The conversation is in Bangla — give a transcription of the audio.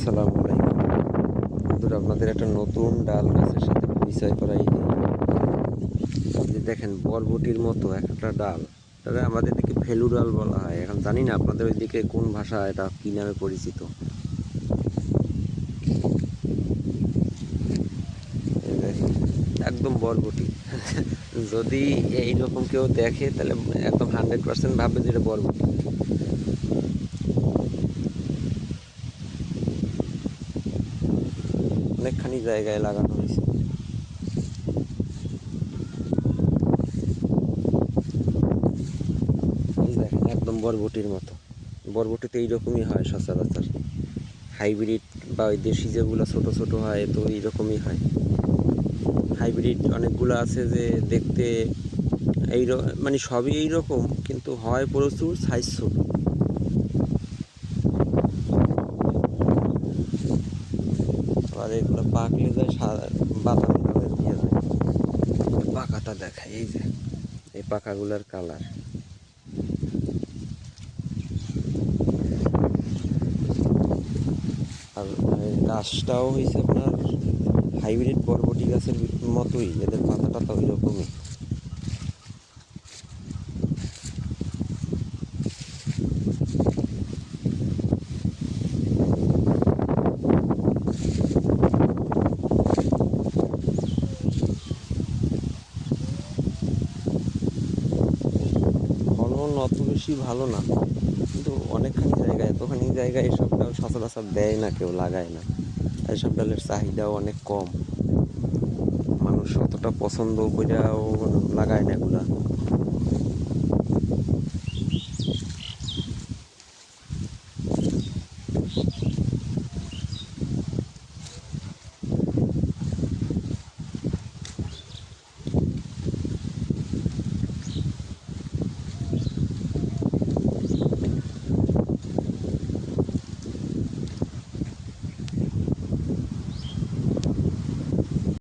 আসসালামু আলাইকুম বন্ধুরা, আপনাদের একটা নতুন ডাল গাছের সাথে পরিচয় করাই দিই। এই যে দেখেন, বরবটির মতো একটা ডাল, তবে আমাদের দিকে ফেলু ডাল বলা হয়। এখন জানি না আপনাদের ওই দিকে কোন ভাষা, এটা কী নামে পরিচিত। এই দেখেন, একদম বরবটি। যদি এইরকম কেউ দেখে তাহলে একদম 100% ভাববে যে এটা বরবটি। অনেকখানি জায়গায় লাগানো হয়েছে। এই দেখেন, একদম বরবটির মতো। বরবটিতে এইরকমই হয় সচরাচর। হাইব্রিড বা ওই দেশি যেগুলো ছোট ছোট হয়, তো এইরকমই হয়। হাইব্রিড অনেকগুলো আছে যে দেখতে এই মানে সবই এইরকম, কিন্তু হয় প্রচুর, সাইজ ছোট। আবার এগুলো পাকলে যায় বাদামি কালার দিয়ে যায়। পাকাটা দেখায়, এই যে এই পাকাগুলোর কালার। আর গাছটাও হয়েছে আপনার হাইব্রিড বরবটি গাছের মতোই, এদের পাতা টাতা ওই রকমই। ফলন অত বেশি ভালো না, কিন্তু অনেকখানি জায়গায়, এতখানি জায়গায় এসব ডাল সচরাচর দেয় না, কেউ লাগায় না। এসব ডালের চাহিদাও অনেক কম, মানুষ অতটা পছন্দ করেও লাগায় না এগুলা।